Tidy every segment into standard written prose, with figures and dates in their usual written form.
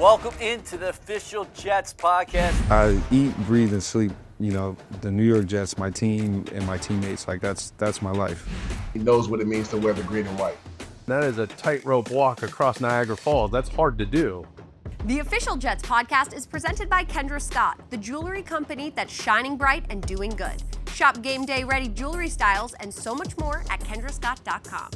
Welcome into the official Jets podcast. I eat, breathe, and sleep, the New York Jets, my team and my teammates. Like, that's my life. He knows what it means to wear the green and white. That is a tightrope walk across Niagara Falls. That's hard to do. The official Jets podcast is presented by Kendra Scott, the jewelry company that's shining bright and doing good. Shop game day ready jewelry styles and so much more at kendrascott.com.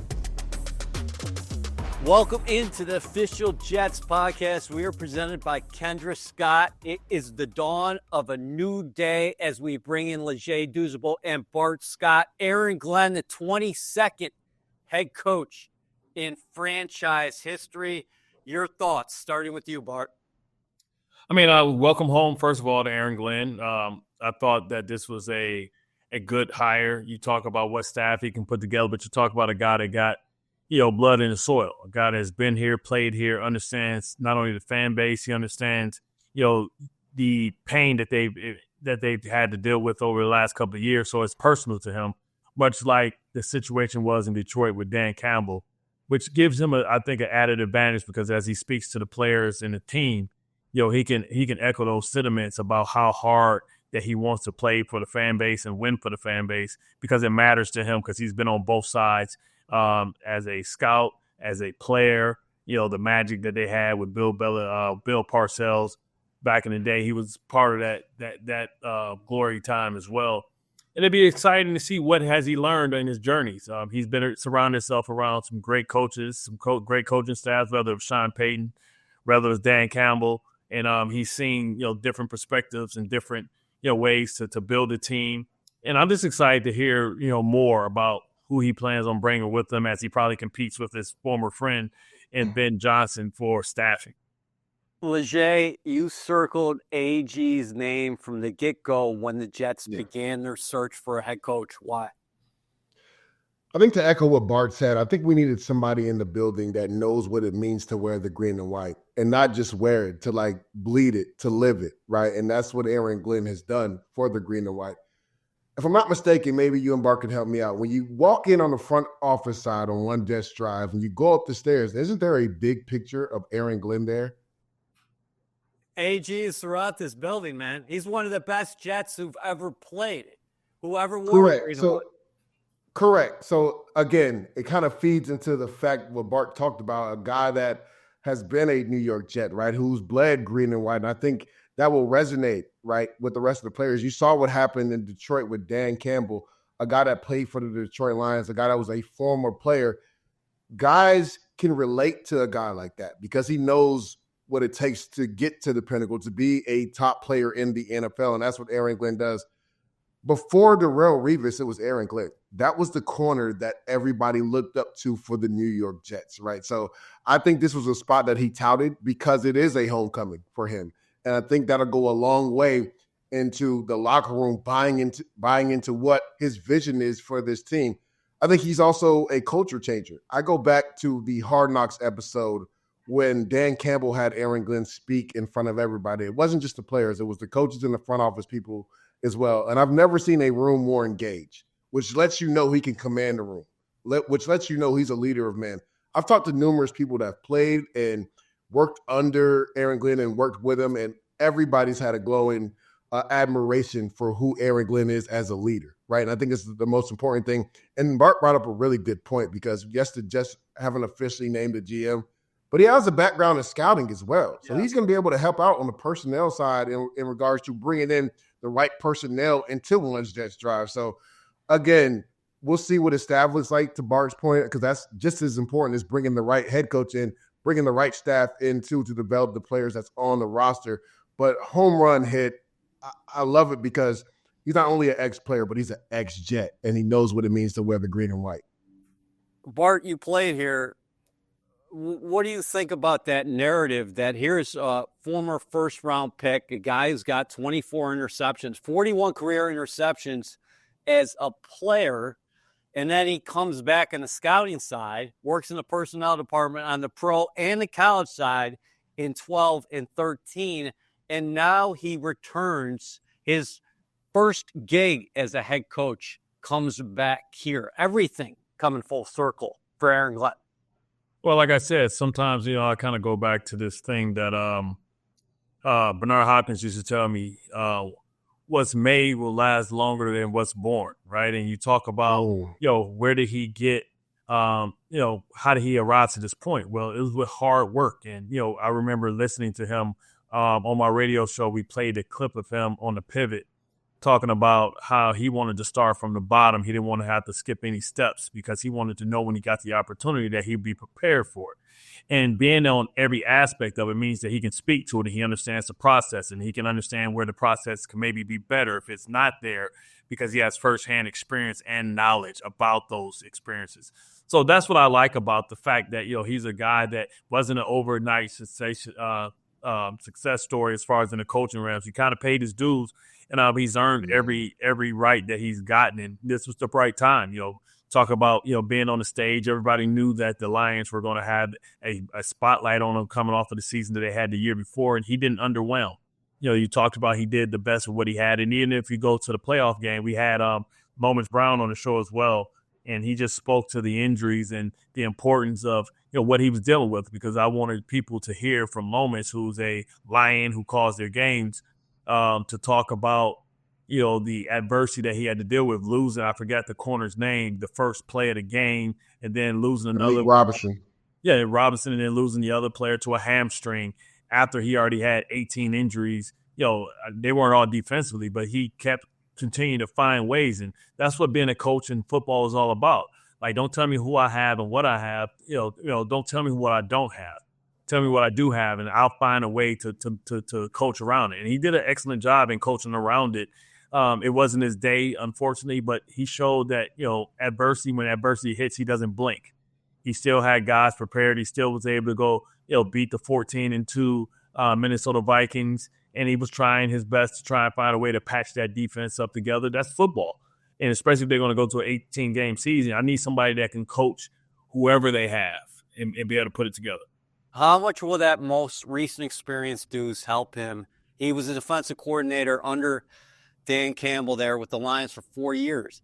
Welcome into the official Jets podcast. We are presented by Kendra Scott. It is the dawn of a new day as we bring in Leger Douzable and Bart Scott. Aaron Glenn, the 22nd head coach in franchise history. Your thoughts, starting with you, Bart. Welcome home, first of all, to Aaron Glenn. I thought that this was a good hire. You talk about what staff he can put together, but you talk about a guy that got, blood in the soil. A guy that's been here, played here, understands not only the fan base, he understands, the pain that they've had to deal with over the last couple of years. So it's personal to him, much like the situation was in Detroit with Dan Campbell, which gives him, I think, an added advantage because as he speaks to the players and the team, he can echo those sentiments about how hard that he wants to play for the fan base and win for the fan base because it matters to him because he's been on both sides as a scout, as a player. The magic that they had with Bill Parcells back in the day, he was part of that glory time as well. And it'd be exciting to see what has he learned in his journeys. He's been surrounded himself around some great coaches, some great coaching staffs, whether it was Sean Payton, whether it was Dan Campbell, and he's seen different perspectives and different ways to build a team. And I'm just excited to hear more about who he plans on bringing with him as he probably competes with his former friend and Ben Johnson for staffing. Leger, you circled AG's name from the get-go when the Jets began their search for a head coach. Why? I think to echo what Bart said, I think we needed somebody in the building that knows what it means to wear the green and white and not just wear it, to bleed it, to live it, right? And that's what Aaron Glenn has done for the green and white. If I'm not mistaken, maybe you and Bart can help me out. When you walk in on the front office side on One Jets Drive and you go up the stairs, isn't there a big picture of Aaron Glenn there? AG is throughout this building, man. He's one of the best Jets who've ever played. Whoever wore it. Correct. So, again, it kind of feeds into the fact what Bart talked about, a guy that has been a New York Jet, right, who's bled green and white. And I think that will resonate, right, with the rest of the players. You saw what happened in Detroit with Dan Campbell, a guy that played for the Detroit Lions, a guy that was a former player. Guys can relate to a guy like that because he knows what it takes to get to the pinnacle, to be a top player in the NFL, and that's what Aaron Glenn does. Before Darrelle Revis, it was Aaron Glenn. That was the corner that everybody looked up to for the New York Jets, right? So I think this was a spot that he touted because it is a homecoming for him. And I think that'll go a long way into the locker room buying into what his vision is for this team. I think he's also a culture changer. I go back to the Hard Knocks episode when Dan Campbell had Aaron Glenn speak in front of everybody. It wasn't just the players. It was the coaches and the front office people as well. And I've never seen a room more engaged, which lets you know he can command the room, which lets you know he's a leader of men. I've talked to numerous people that have played and worked under Aaron Glenn and worked with him, and everybody's had a glowing admiration for who Aaron Glenn is as a leader, right? And I think it's the most important thing. And Bart brought up a really good point because, yes, the Jets haven't officially named a GM, but he has a background in scouting as well. So he's going to be able to help out on the personnel side in regards to bringing in the right personnel into One Jets Drive. So, again, we'll see what his staff looks like, to Bart's point, because that's just as important as bringing the right head coach in, bringing the right staff in, too, to develop the players that's on the roster. But home run hit, I love it because he's not only an ex-player, but he's an ex-Jet, and he knows what it means to wear the green and white. Bart, you played here. What do you think about that narrative that here's a former first-round pick, a guy who's got 24 interceptions, 41 career interceptions as a player, and then he comes back on the scouting side, works in the personnel department on the pro and the college side in 12 and 13, and now he returns his first gig as a head coach, comes back here. Everything coming full circle for Aaron Glenn. Well, like I said, sometimes, I kind of go back to this thing that Bernard Hopkins used to tell me, what's made will last longer than what's born, right? And you talk about, Oh, where did he get, how did he arrive to this point? Well, it was with hard work. And, I remember listening to him on my radio show. We played a clip of him on the pivot talking about how he wanted to start from the bottom. He didn't want to have to skip any steps because he wanted to know when he got the opportunity that he'd be prepared for it. And being on every aspect of it means that he can speak to it and he understands the process and he can understand where the process can maybe be better if it's not there because he has firsthand experience and knowledge about those experiences. So that's what I like about the fact that, he's a guy that wasn't an overnight success story as far as in the coaching realms. He kind of paid his dues and he's earned every right that he's gotten. And this was the right time, talk about, being on the stage. Everybody knew that the Lions were going to have a spotlight on him coming off of the season that they had the year before, and he didn't underwhelm. You talked about he did the best of what he had. And even if you go to the playoff game, we had Moments Brown on the show as well, and he just spoke to the injuries and the importance of, what he was dealing with, because I wanted people to hear from Moments, who's a Lion who calls their games, to talk about, the adversity that he had to deal with, losing, I forgot the corner's name, the first play of the game, and then losing another. Robinson. Yeah, Robinson, and then losing the other player to a hamstring after he already had 18 injuries. They weren't all defensively, but he kept continuing to find ways, and that's what being a coach in football is all about. Like, don't tell me who I have and what I have. Don't tell me what I don't have. Tell me what I do have, and I'll find a way to coach around it. And he did an excellent job in coaching around it. It wasn't his day, unfortunately, but he showed that, when adversity hits, he doesn't blink. He still had guys prepared. He still was able to go, beat the 14-2 Minnesota Vikings, and he was trying his best to try and find a way to patch that defense up together. That's football. And especially if they're going to go to an 18-game season, I need somebody that can coach whoever they have and be able to put it together. How much will that most recent experience Deuce help him? He was a defensive coordinator under Dan Campbell there with the Lions for 4 years.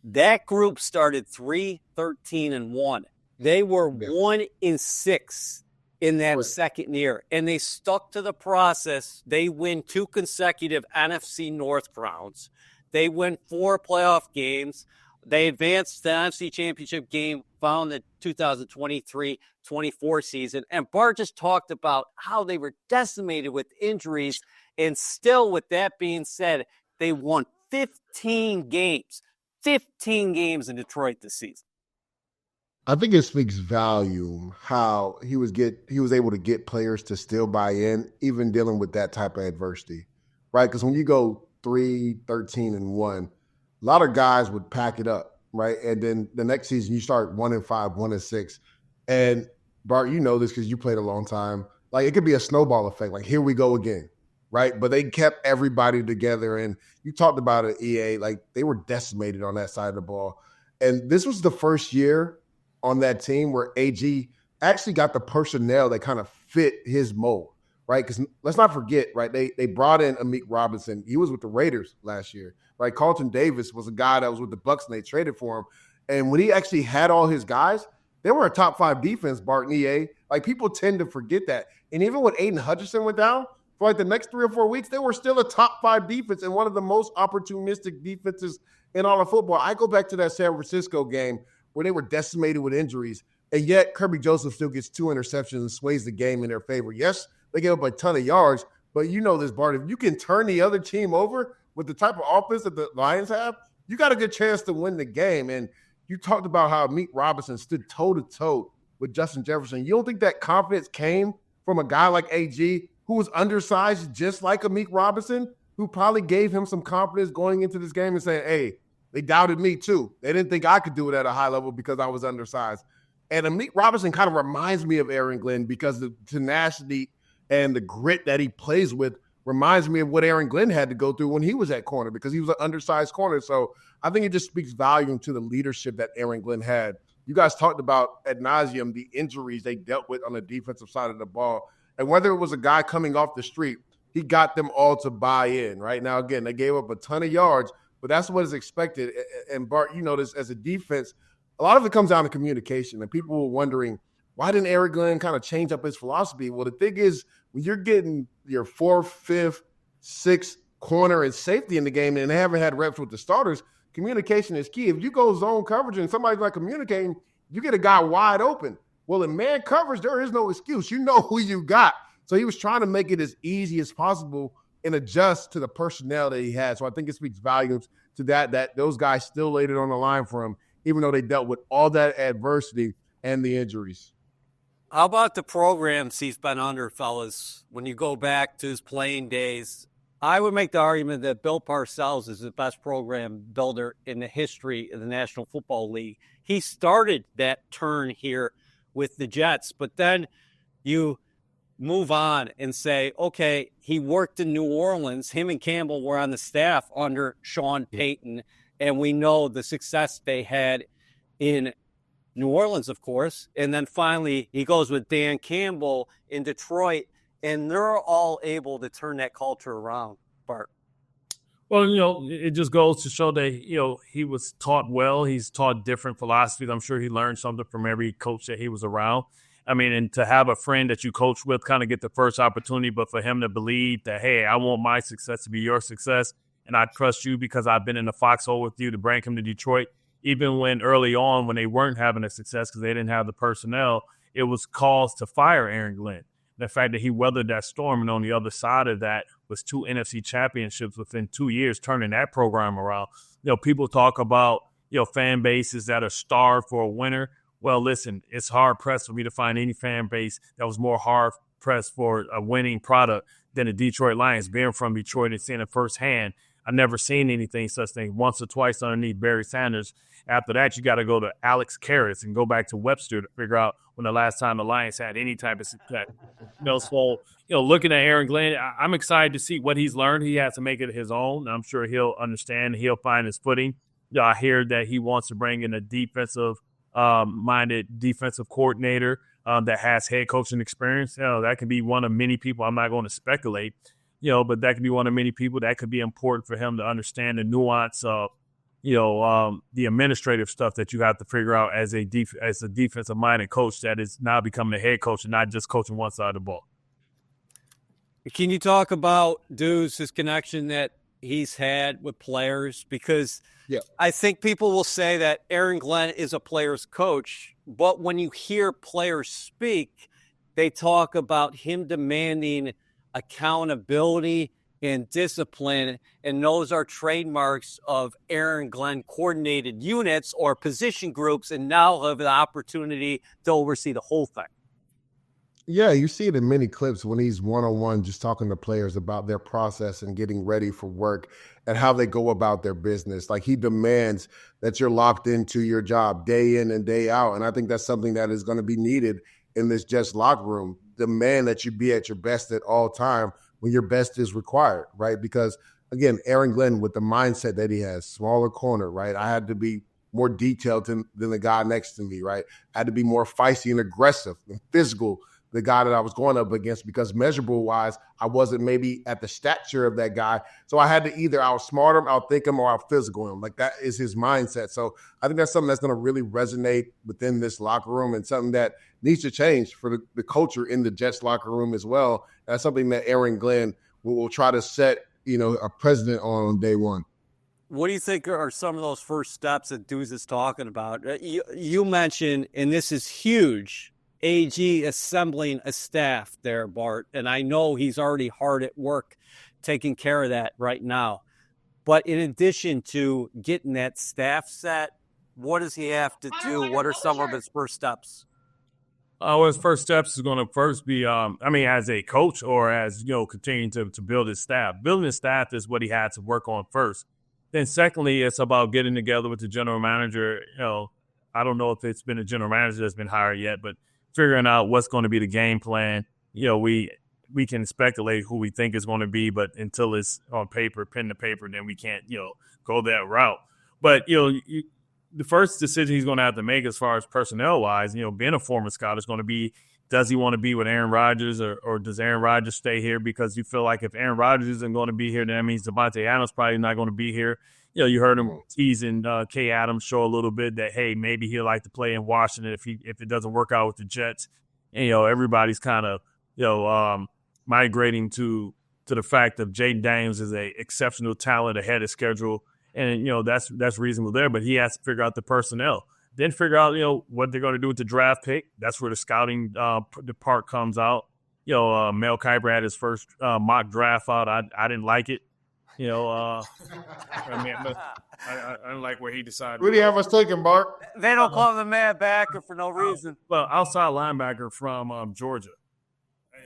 That group started 3-13-1. They were 1-6 in that second year, and they stuck to the process. They win 2 consecutive NFC North rounds. They win 4 playoff games. They advanced the NFC Championship game found the 2023-24 season. And Bart just talked about how they were decimated with injuries. And still, with that being said, they won 15 games in Detroit this season. I think it speaks volume how he was able to get players to still buy in, even dealing with that type of adversity, right? Because when you go 3-13-1, a lot of guys would pack it up, right? And then the next season you start 1-5, 1-6. And Bart, you know this because you played a long time. Like, it could be a snowball effect. Like, here we go again, right? But they kept everybody together. And you talked about it, EA. Like, they were decimated on that side of the ball. And this was the first year on that team where AG actually got the personnel that kind of fit his mold, right? Because let's not forget, right? They brought in Amik Robinson. He was with the Raiders last year, right? Carlton Davis was a guy that was with the Bucs and they traded for him. And when he actually had all his guys, they were a top 5 defense, Bart and EA. Like, people tend to forget that. And even when Aiden Hutchinson went down, for like the next 3 or 4 weeks, they were still a top 5 defense and one of the most opportunistic defenses in all of football. I go back to that San Francisco game where they were decimated with injuries, and yet Kirby Joseph still gets 2 interceptions and sways the game in their favor. Yes, they gave up a ton of yards, but you know this, Bart. If you can turn the other team over with the type of offense that the Lions have, you got a good chance to win the game. And you talked about how Amik Robinson stood toe-to-toe with Justin Jefferson. You don't think that confidence came from a guy like AG who was undersized just like Amik Robinson, who probably gave him some confidence going into this game and saying, hey, they doubted me too. They didn't think I could do it at a high level because I was undersized. And Amik Robinson kind of reminds me of Aaron Glenn because the tenacity and the grit that he plays with reminds me of what Aaron Glenn had to go through when he was at corner because he was an undersized corner. So I think it just speaks volume to the leadership that Aaron Glenn had. You guys talked about ad nauseum the injuries they dealt with on the defensive side of the ball. And whether it was a guy coming off the street, he got them all to buy in. Right now, again, they gave up a ton of yards, but that's what is expected. And Bart, you know this as a defense, a lot of it comes down to communication. And people were wondering Why didn't Aaron Glenn kind of change up his philosophy? Well, the thing is, when you're getting your 4th, 5th, 6th corner and safety in the game and they haven't had reps with the starters, communication is key. If you go zone coverage and somebody's not communicating, you get a guy wide open. Well, in man coverage, there is no excuse. You know who you got. So he was trying to make it as easy as possible and adjust to the personnel that he had. So I think it speaks volumes to that those guys still laid it on the line for him, even though they dealt with all that adversity and the injuries. How about the programs he's been under, fellas? When you go back to his playing days, I would make the argument that Bill Parcells is the best program builder in the history of the National Football League. He started that turn here with the Jets, but then you move on and say, okay, he worked in New Orleans. Him and Campbell were on the staff under Sean Payton, and we know the success they had in New Orleans, of course. And then finally, he goes with Dan Campbell in Detroit, and they're all able to turn that culture around, Bart. Well, it just goes to show that, he was taught well. He's taught different philosophies. I'm sure he learned something from every coach that he was around. I mean, and to have a friend that you coach with kind of get the first opportunity, but for him to believe that, hey, I want my success to be your success, and I trust you because I've been in the foxhole with you, to bring him to Detroit, even when early on when they weren't having a success because they didn't have the personnel, it was cause to fire Aaron Glenn. The fact that he weathered that storm, and on the other side of that was 2 NFC championships within 2 years, turning that program around. People talk about, fan bases that are starved for a winner. Well, listen, it's hard-pressed for me to find any fan base that was more hard-pressed for a winning product than the Detroit Lions. Being from Detroit and seeing it firsthand, I've never seen anything such thing once or twice underneath Barry Sanders. After that, you got to go to Alex Karras and go back to Webster to figure out when the last time the Lions had any type of success. So, looking at Aaron Glenn, I'm excited to see what he's learned. He has to make it his own. I'm sure he'll understand. He'll find his footing. I hear that he wants to bring in a defensive-minded defensive coordinator that has head coaching experience. That could be one of many people. I'm not going to speculate, but that could be one of many people that could be important for him to understand the nuance of, the administrative stuff that you have to figure out as a defensive-minded coach that is now becoming a head coach and not just coaching one side of the ball. Can you talk about Deuce, his connection that he's had with players? Because I think people will say that Aaron Glenn is a player's coach, but when you hear players speak, they talk about him demanding accountability and discipline, and those are trademarks of Aaron Glenn coordinated units or position groups, and now have the opportunity to oversee the whole thing. Yeah, you see it in many clips when he's one-on-one just talking to players about their process and getting ready for work and how they go about their business. Like, he demands that you're locked into your job day in and day out, and I think that's something that is going to be needed in this Jets locker room. Demand that you be at your best at all time when your best is required, right? Because, again, Aaron Glenn, with the mindset that he has, smaller corner, right? I had to be more detailed than the guy next to me, right? I had to be more feisty and aggressive and physical, the guy that I was going up against, because measurable-wise, I wasn't maybe at the stature of that guy. So I had to either outsmart him, outthink him, or out-physical him. Like, that is his mindset. So I think that's something that's going to really resonate within this locker room, and something that needs to change for the culture in the Jets locker room as well. That's something that Aaron Glenn will try to set, a precedent on day one. What do you think are some of those first steps that Deuce is talking about? You mentioned, and this is huge, AG assembling a staff there, Bart, and I know he's already hard at work taking care of that right now. But in addition to getting that staff set, what does he have to do? What are some of his first steps? His first steps is going to first be, as a coach or as, continuing to build his staff. Building his staff is what he had to work on first. Then secondly, it's about getting together with the general manager. I don't know if it's been a general manager that's been hired yet, but figuring out what's going to be the game plan. We can speculate who we think is going to be, but until it's on paper, pen to paper, then we can't, go that route. But, the first decision he's going to have to make as far as personnel-wise, being a former Scot, is going to be does he want to be with Aaron Rodgers or does Aaron Rodgers stay here? Because you feel like if Aaron Rodgers isn't going to be here, then that means Devontae Adams probably not going to be here. You heard him teasing Kay Adams show a little bit that, hey, maybe he'll like to play in Washington if it doesn't work out with the Jets. And, everybody's kind of, migrating to the fact that Jaden Daniels is a exceptional talent ahead of schedule. And, that's reasonable there, but he has to figure out the personnel. Then figure out, what they're going to do with the draft pick. That's where the scouting the part comes out. Mel Kiper had his first mock draft out. I didn't like it. I don't like where he decided. What do you have us taking, Bart? They don't call him the man backer for no reason. Well, outside linebacker from Georgia,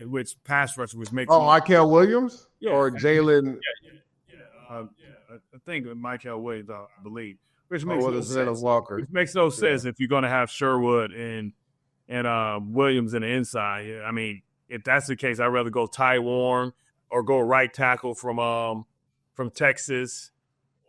which pass rusher was making. Oh, Michael Williams or Jalen? I think Michael Williams, I believe. Which makes no sense. Walker. Which makes no sense if you're going to have Sherwood and Williams in the inside. I mean, if that's the case, I'd rather go Ty Warren or go right tackle from Texas,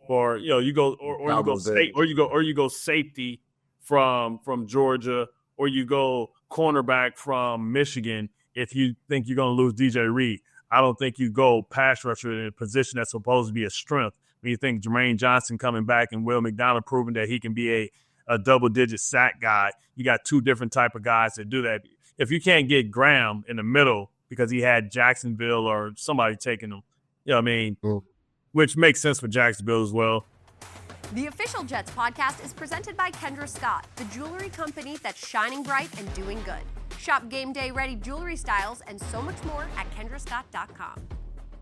or you go safety from Georgia, or you go cornerback from Michigan. If you think you're going to lose DJ Reed, I don't think you go pass rusher in a position that's supposed to be a strength. When you think Jermaine Johnson coming back and Will McDonald proving that he can be a double-digit sack guy, you got two different type of guys that do that. If you can't get Graham in the middle because he had Jacksonville or somebody taking him, which makes sense for Jacksonville as well. The Official Jets podcast is presented by Kendra Scott, the jewelry company that's shining bright and doing good. Shop game day ready jewelry styles and so much more at kendrascott.com.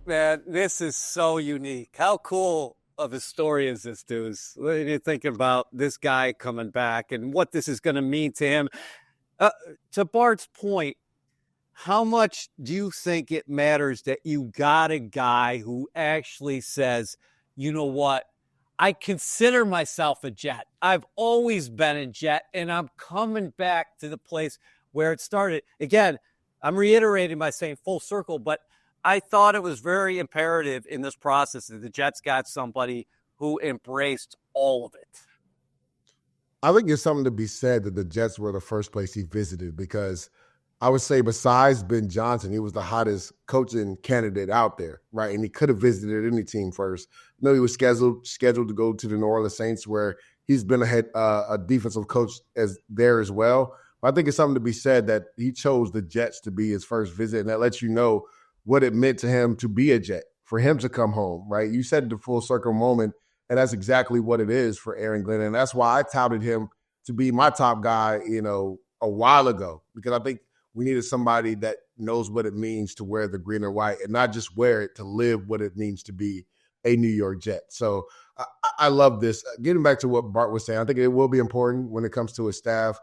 Man, this is so unique. How cool of a story is this, dudes? You're thinking about this guy coming back and what this is going to mean to him. To Bart's point, how much do you think it matters that you got a guy who actually says, you know what, I consider myself a Jet. I've always been a Jet, and I'm coming back to the place where it started. Again, I'm reiterating by saying full circle, but I thought it was very imperative in this process that the Jets got somebody who embraced all of it. I think it's something to be said that the Jets were the first place he visited, because I would say besides Ben Johnson, he was the hottest coaching candidate out there, right? And he could have visited any team first. No, he was scheduled to go to the New Orleans Saints, where he's been a defensive coach there as well. But I think it's something to be said that he chose the Jets to be his first visit, and that lets you know what it meant to him to be a Jet, for him to come home, right? You said the full circle moment, and that's exactly what it is for Aaron Glenn. And that's why I touted him to be my top guy, a while ago, because I think we needed somebody that knows what it means to wear the green and white, and not just wear it, to live what it means to be a New York Jet. So I love this. Getting back to what Bart was saying, I think it will be important when it comes to his staff.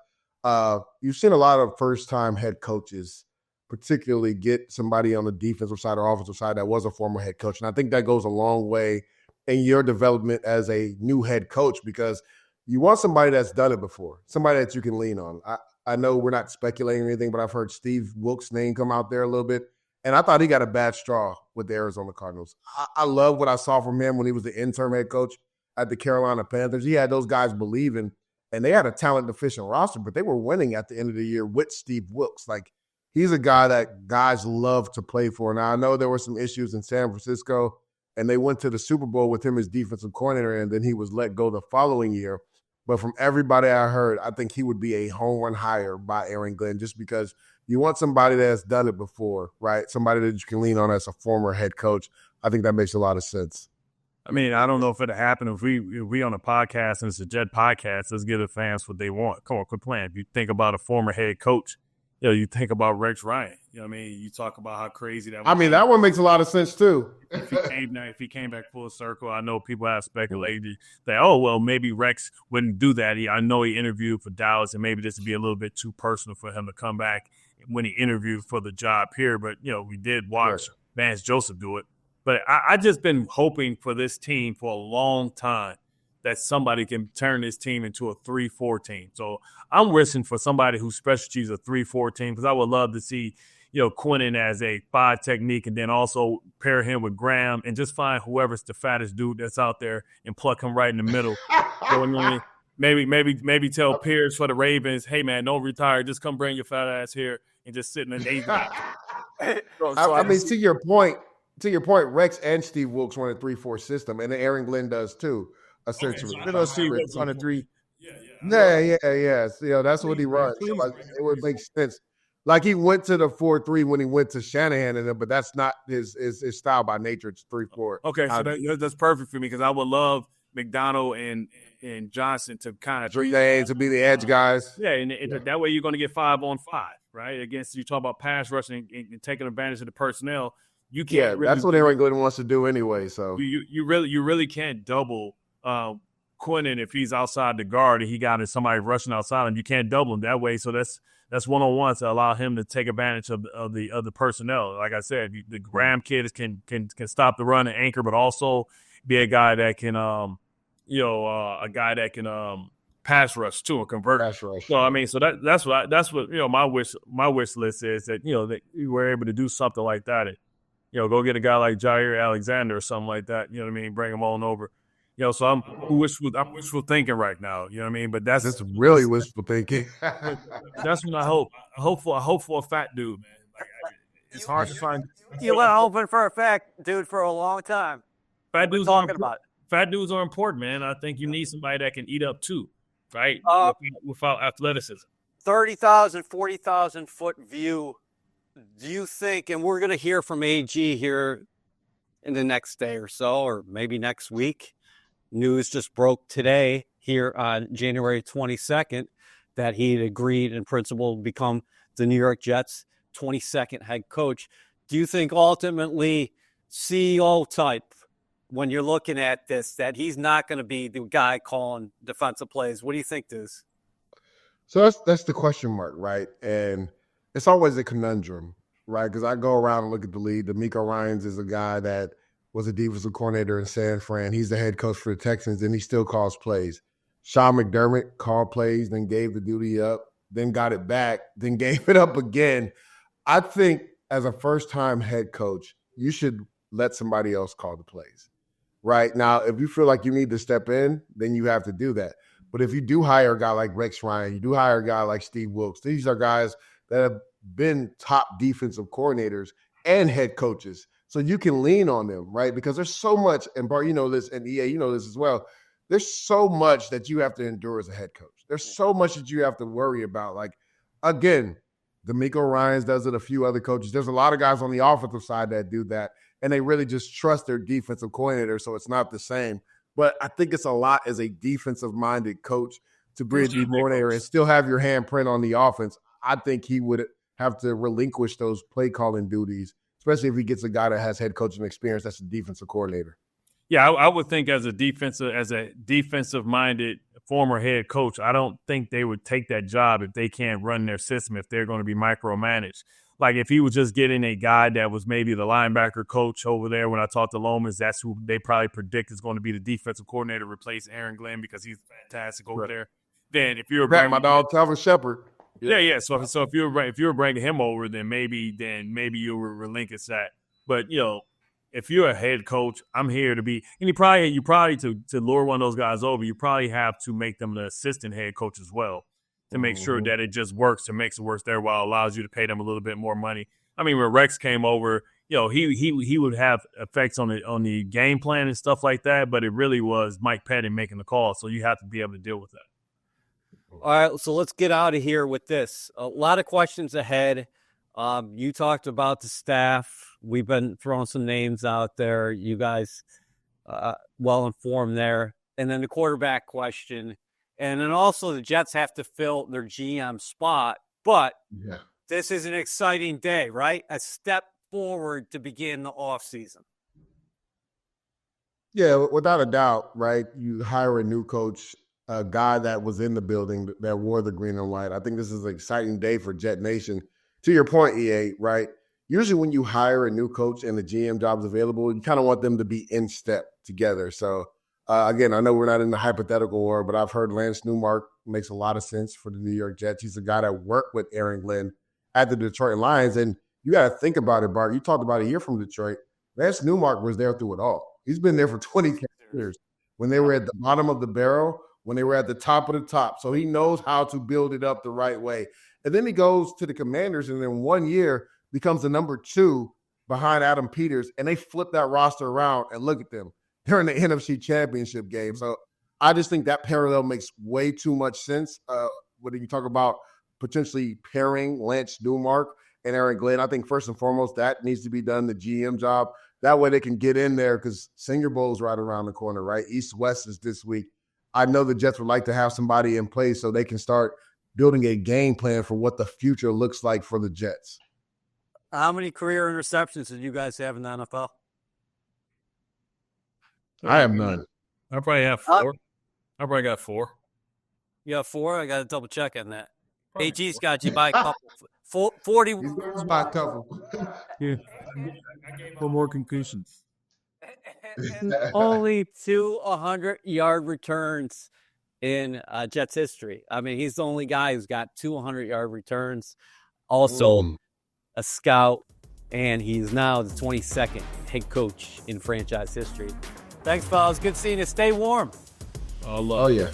You've seen a lot of first-time head coaches particularly get somebody on the defensive side or offensive side that was a former head coach. And I think that goes a long way in your development as a new head coach, because you want somebody that's done it before, somebody that you can lean on. I know we're not speculating or anything, but I've heard Steve Wilkes' name come out there a little bit, and I thought he got a bad straw with the Arizona Cardinals. I love what I saw from him when he was the interim head coach at the Carolina Panthers. He had those guys believing, and they had a talent-deficient roster, but they were winning at the end of the year with Steve Wilkes. Like, he's a guy that guys love to play for. Now, I know there were some issues in San Francisco, and they went to the Super Bowl with him as defensive coordinator, and then he was let go the following year. But from everybody I heard, I think he would be a home run hire by Aaron Glenn, just because you want somebody that's done it before, right? Somebody that you can lean on as a former head coach. I think that makes a lot of sense. I mean, I don't know if it'll happen if we on a podcast and it's a Jet podcast. Let's give the fans what they want. Come on, quit playing. If you think about a former head coach, you think about Rex Ryan. You know what I mean? You talk about how crazy that was. I mean, that one makes a lot of sense, too. If he came back full circle, I know people have speculated that, oh, well, maybe Rex wouldn't do that. I know he interviewed for Dallas, and maybe this would be a little bit too personal for him to come back when he interviewed for the job here. But, we did watch Vance Joseph do it. But I just been hoping for this team for a long time that somebody can turn this team into a 3-4 team. So I'm wishing for somebody whose specialty is a 3-4 team, because I would love to see, Quinnen as a 5 technique, and then also pair him with Graham and just find whoever's the fattest dude that's out there and pluck him right in the middle. Maybe tell Pierce for the Ravens, hey, man, don't retire. Just come bring your fat ass here. and just sit in an eighth. I mean, to your point, Rex and Steve Wilkes run a 3-4 system, and Aaron Glenn does too, essentially. Okay, so Steve Wilkes on a 3. Yeah. So, that's what he runs. It would make sense. Like he went to the 4-3 when he went to Shanahan and them, but that's not his style by nature. It's 3-4. Okay, so that's perfect for me because I would love McDonald and Johnson to kind of to be the edge guys. Yeah, and that way you're going to get 5-on-5, right? Against you talk about pass rushing and taking advantage of the personnel. You can't. That's what Aaron Glenn wants to do anyway. So you really can't double Quinnen if he's outside the guard and he got somebody rushing outside him. You can't double him that way. So that's one-on-one to allow him to take advantage of the personnel. Like I said, the Graham kids can stop the run and anchor, but also be a guy that can pass rush too and convert. Pass rush. So I mean, so that's what my wish list is that that you were able to do something like that. And, go get a guy like Jair Alexander or something like that. You know what I mean? Bring him on over. So I'm wishful thinking right now. You know what I mean? But that's really wishful thinking. That's what I hope. I hope for a fat dude, man. Like, it's hard to find. You were hoping for a fat dude for a long time. Fat dudes talking about it. Fat dudes are important, man. I think you need somebody that can eat up too, right? Without athleticism. 30,000, 40,000 foot view. Do you think, and we're going to hear from AG here in the next day or so, or maybe next week. News just broke today here on January 22nd that he had agreed in principle to become the New York Jets 22nd head coach. Do you think ultimately CEO type, when you're looking at this, that he's not going to be the guy calling defensive plays? What do you think, Deuce? So that's the question mark, right? And it's always a conundrum, right? Because I go around and look at the league. D'Amico Ryans is a guy that was a defensive coordinator in San Fran. He's the head coach for the Texans, and he still calls plays. Sean McDermott called plays, then gave the duty up, then got it back, then gave it up again. I think as a first-time head coach, you should let somebody else call the plays, right? Now, if you feel like you need to step in, then you have to do that. But if you do hire a guy like Rex Ryan, you do hire a guy like Steve Wilkes, these are guys that have been top defensive coordinators and head coaches. So you can lean on them, right? Because there's so much, and Bart, you know this, and EA, you know this as well. There's so much that you have to endure as a head coach. There's so much that you have to worry about. Like, again, D'Amico Ryans does it, a few other coaches. There's a lot of guys on the offensive side that do that, and they really just trust their defensive coordinator, so it's not the same. But I think it's a lot as a defensive-minded coach to bring the coordinator and still have your handprint on the offense. I think he would have to relinquish those play-calling duties, especially if he gets a guy that has head coaching experience that's a defensive coordinator. Yeah, I would think as a defensive-minded former head coach, I don't think they would take that job if they can't run their system, if they're going to be micromanaged. Like if he was just getting a guy that was maybe the linebacker coach over there when I talked to Lomas, that's who they probably predict is going to be the defensive coordinator, replace Aaron Glenn because he's fantastic over there. Then if you're my dog Talvin Shepard. Yeah. So if you were bringing him over, then maybe you would relinquish that. But if you're a head coach, I'm here to be. And you probably to lure one of those guys over, you probably have to make them the assistant head coach as well to make sure that it just works and makes it work there while it allows you to pay them a little bit more money. I mean, when Rex came over, he would have effects on the game plan and stuff like that, but it really was Mike Pettin making the call, so you have to be able to deal with that. All right, so let's get out of here with this. A lot of questions ahead. You talked about the staff. We've been throwing some names out there. You guys well informed there. And then the quarterback question. And then also the Jets have to fill their GM spot. But This is an exciting day, right? A step forward to begin the offseason. Yeah, without a doubt, right? You hire a new coach, a guy that was in the building that wore the green and white. I think this is an exciting day for Jet Nation. To your point, EA, right? Usually when you hire a new coach and the GM job is available, you kind of want them to be in step together. So, again, I know we're not in the hypothetical war, but I've heard Lance Newmark makes a lot of sense for the New York Jets. He's a guy that worked with Aaron Glenn at the Detroit Lions. And you got to think about it, Bart. You talked about a year from Detroit. Lance Newmark was there through it all. He's been there for 20 years when they were at the bottom of the barrel, when they were at the top of the top. So he knows how to build it up the right way. And then he goes to the Commanders and in 1 year becomes the number 2 behind Adam Peters. And they flip that roster around and look at them. They're in the NFC Championship game. So I just think that parallel makes way too much sense. When you talk about potentially pairing Lance Newmark and Aaron Glenn, I think first and foremost that needs to be done, the GM job. That way they can get in there because Senior Bowl is right around the corner, right? East-West is this week. I know the Jets would like to have somebody in place so they can start building a game plan for what the future looks like for the Jets. How many career interceptions did you guys have in the NFL? I have none. I probably have 4. I probably got 4. You have 4? I got to double check on that. AG's got you by a couple. 40. He's by a couple. Yeah. For more concussions. And only 2 100-yard returns in Jets history. I mean, he's the only guy who's got 2 100-yard returns. Also a scout, and he's now the 22nd head coach in franchise history. Thanks, fellas. Good seeing you. Stay warm. Oh, yeah.